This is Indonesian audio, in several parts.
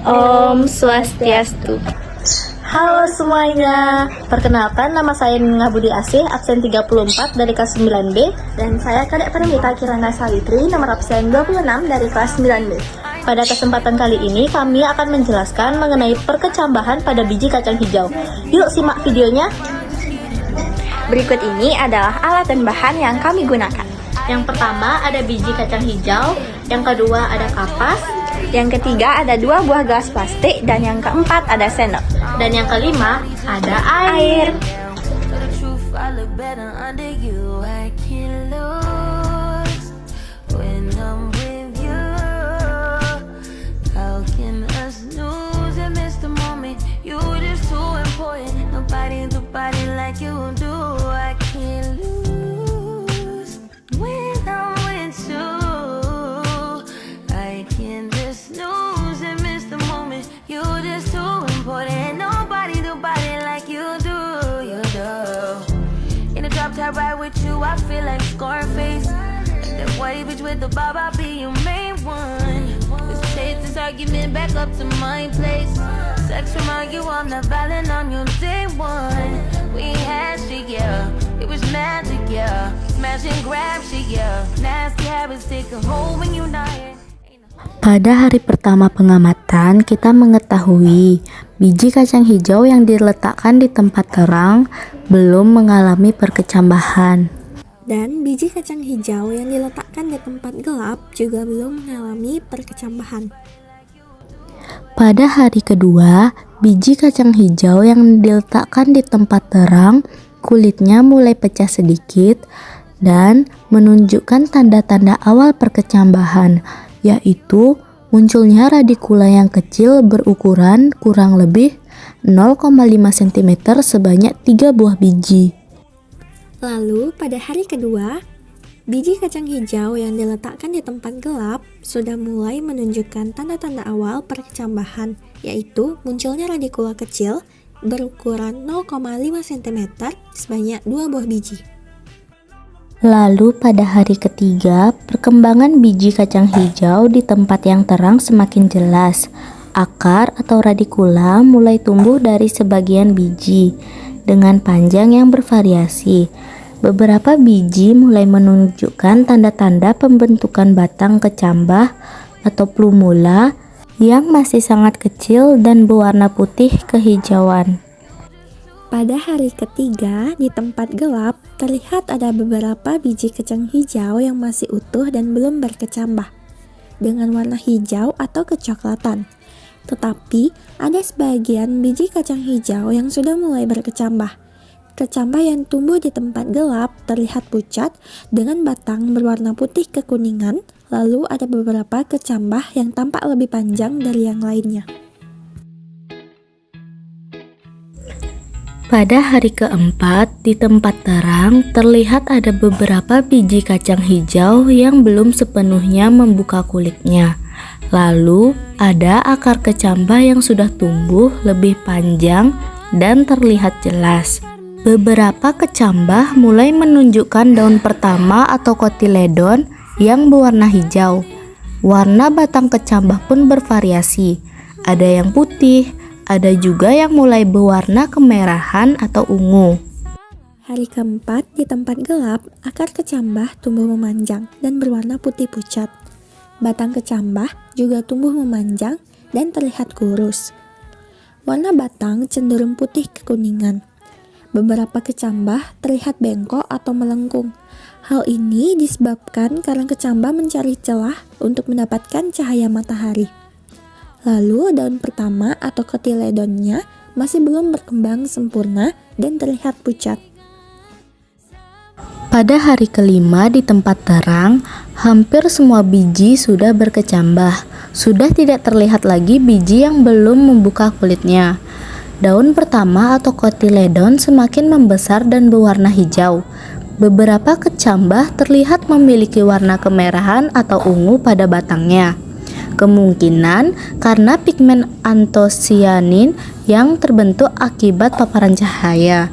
Om Swastiastu. Halo semuanya, perkenalkan nama saya Nina Budi Asih, absen 34 dari kelas 9B. Dan saya Kadek Permita Kirana Salitri, nomor absen 26 dari kelas 9B. Pada kesempatan kali ini kami akan menjelaskan mengenai perkecambahan pada biji kacang hijau. Yuk simak videonya. Berikut ini adalah alat dan bahan yang kami gunakan. Yang pertama ada biji kacang hijau, yang kedua ada kapas, Yang ketiga ada 2 buah gelas plastik, dan yang keempat ada sendok. dan yang kelima ada air. Ride with you, I feel like Scarface. Like that white bitch with the bob, I'll be your main one. Let's take this argument back up to my place. Sex remind you I'm not violent on your day one. We had shit, yeah. It was magic, yeah. Smash and grab shit, yeah. Nasty habits take a hold when you're not. Pada hari pertama pengamatan, kita mengetahui biji kacang hijau yang diletakkan di tempat terang belum mengalami perkecambahan. Dan biji kacang hijau yang diletakkan di tempat gelap juga belum mengalami perkecambahan. Pada hari kedua, biji kacang hijau yang diletakkan di tempat terang, kulitnya mulai pecah sedikit dan menunjukkan tanda-tanda awal perkecambahan, yaitu munculnya radikula yang kecil berukuran kurang lebih 0,5 cm sebanyak 3 buah biji. Lalu pada hari kedua, biji kacang hijau yang diletakkan di tempat gelap sudah mulai menunjukkan tanda-tanda awal perkecambahan, yaitu munculnya radikula kecil berukuran 0,5 cm sebanyak 2 buah biji. Lalu pada hari ketiga, perkembangan biji kacang hijau di tempat yang terang semakin jelas. Akar atau radikula mulai tumbuh dari sebagian biji dengan panjang yang bervariasi. Beberapa biji mulai menunjukkan tanda-tanda pembentukan batang kecambah atau plumula yang masih sangat kecil dan berwarna putih kehijauan. Pada hari ketiga, di tempat gelap, terlihat ada beberapa biji kacang hijau yang masih utuh dan belum berkecambah, dengan warna hijau atau kecoklatan. Tetapi, ada sebagian biji kacang hijau yang sudah mulai berkecambah. Kecambah yang tumbuh di tempat gelap terlihat pucat dengan batang berwarna putih kekuningan, lalu ada beberapa kecambah yang tampak lebih panjang dari yang lainnya. Pada hari keempat, di tempat terang, terlihat ada beberapa biji kacang hijau yang belum sepenuhnya membuka kulitnya. Lalu, ada akar kecambah yang sudah tumbuh lebih panjang dan terlihat jelas. Beberapa kecambah mulai menunjukkan daun pertama atau kotiledon yang berwarna hijau. Warna batang kecambah pun bervariasi. Ada yang putih, ada juga yang mulai berwarna kemerahan atau ungu. Hari keempat, di tempat gelap, akar kecambah tumbuh memanjang dan berwarna putih pucat. Batang kecambah juga tumbuh memanjang dan terlihat kurus. Warna batang cenderung putih kekuningan. Beberapa kecambah terlihat bengkok atau melengkung. Hal ini disebabkan karena kecambah mencari celah untuk mendapatkan cahaya matahari. Lalu daun pertama atau kotiledonnya masih belum berkembang sempurna dan terlihat pucat. Pada hari kelima di tempat terang, hampir semua biji sudah berkecambah. Sudah tidak terlihat lagi biji yang belum membuka kulitnya. Daun pertama atau kotiledon semakin membesar dan berwarna hijau. Beberapa kecambah terlihat memiliki warna kemerahan atau ungu pada batangnya. Kemungkinan karena pigmen antosianin yang terbentuk akibat paparan cahaya.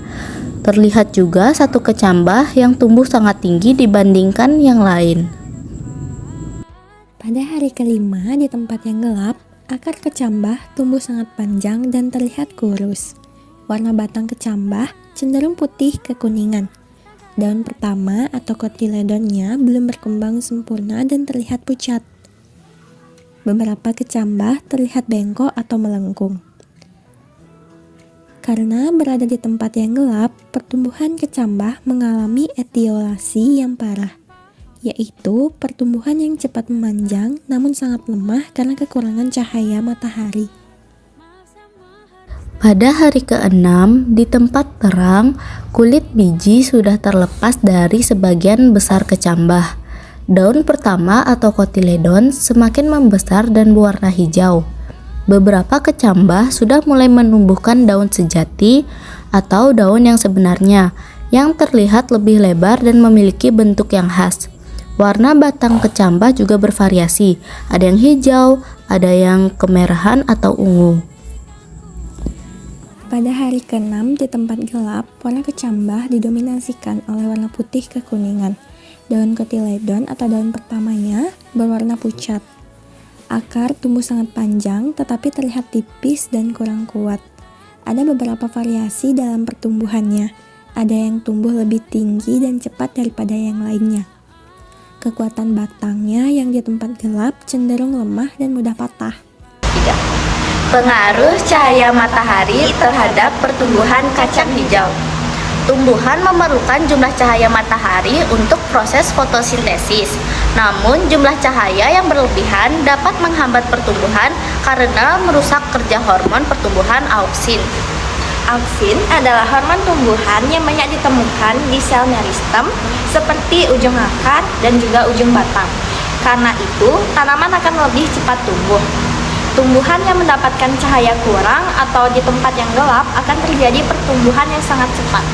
Terlihat juga satu kecambah yang tumbuh sangat tinggi dibandingkan yang lain. Pada hari kelima di tempat yang gelap, akar kecambah tumbuh sangat panjang dan terlihat kurus. Warna batang kecambah cenderung putih kekuningan. Daun pertama atau kotiledonnya belum berkembang sempurna dan terlihat pucat. Beberapa kecambah terlihat bengkok atau melengkung. Karena berada di tempat yang gelap, pertumbuhan kecambah mengalami etiolasi yang parah, yaitu pertumbuhan yang cepat memanjang namun sangat lemah karena kekurangan cahaya matahari. Pada hari ke-6, di tempat terang, kulit biji sudah terlepas dari sebagian besar kecambah. Daun pertama atau kotiledon semakin membesar dan berwarna hijau. Beberapa kecambah sudah mulai menumbuhkan daun sejati atau daun yang sebenarnya, yang terlihat lebih lebar dan memiliki bentuk yang khas. Warna batang kecambah juga bervariasi, ada yang hijau, ada yang kemerahan atau ungu. Pada hari ke-6 di tempat gelap, warna kecambah didominasikan oleh warna putih kekuningan. Daun kotiledon atau daun pertamanya berwarna pucat. Akar tumbuh sangat panjang tetapi terlihat tipis dan kurang kuat. Ada beberapa variasi dalam pertumbuhannya. Ada yang tumbuh lebih tinggi dan cepat daripada yang lainnya. Kekuatan batangnya yang di tempat gelap cenderung lemah dan mudah patah. Pengaruh cahaya matahari terhadap pertumbuhan kacang hijau. Tumbuhan memerlukan jumlah cahaya matahari untuk proses fotosintesis. Namun, jumlah cahaya yang berlebihan dapat menghambat pertumbuhan karena merusak kerja hormon pertumbuhan auksin. Auksin adalah hormon tumbuhan yang banyak ditemukan di sel meristem seperti ujung akar dan juga ujung batang. Karena itu, tanaman akan lebih cepat tumbuh. Tumbuhan yang mendapatkan cahaya kurang atau di tempat yang gelap akan terjadi pertumbuhan yang sangat cepat.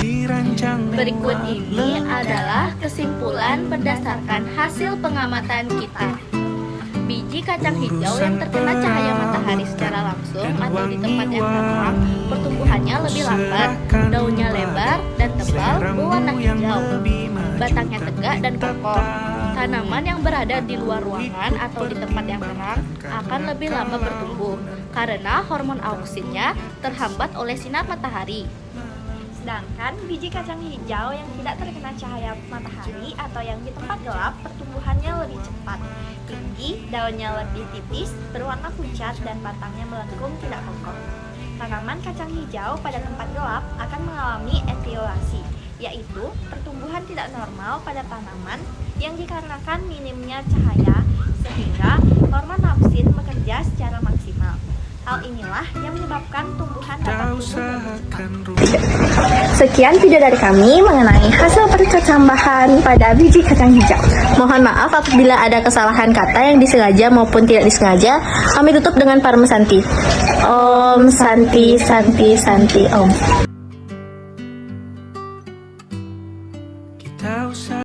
Berikut ini adalah kesimpulan berdasarkan hasil pengamatan kita. Biji kacang hijau yang terkena cahaya matahari secara langsung atau di tempat yang terang, pertumbuhannya lebih lambat, daunnya lebar dan tebal berwarna hijau, batangnya tegak dan kokoh. Tanaman yang berada di luar ruangan atau di tempat yang terang akan lebih lambat bertumbuh karena hormon auksinnya terhambat oleh sinar matahari. Sedangkan biji kacang hijau yang tidak terkena cahaya matahari atau yang di tempat gelap, pertumbuhannya lebih cepat, tinggi, daunnya lebih tipis, berwarna pucat dan batangnya melengkung tidak kokoh. Tanaman kacang hijau pada tempat gelap akan mengalami etiolasi, yaitu pertumbuhan tidak normal pada tanaman yang dikarenakan minimnya cahaya sehingga hormon auksin bekerja secara maksimal. Hal inilah yang menyebabkan tumbuhan dapat tumbuh lebih cepat. Sekian video dari kami mengenai hasil perkecambahan pada biji kacang hijau. Mohon maaf apabila ada kesalahan kata yang disengaja maupun tidak disengaja. Kami tutup dengan Parma Santi. Om Santi Santi Santi Om.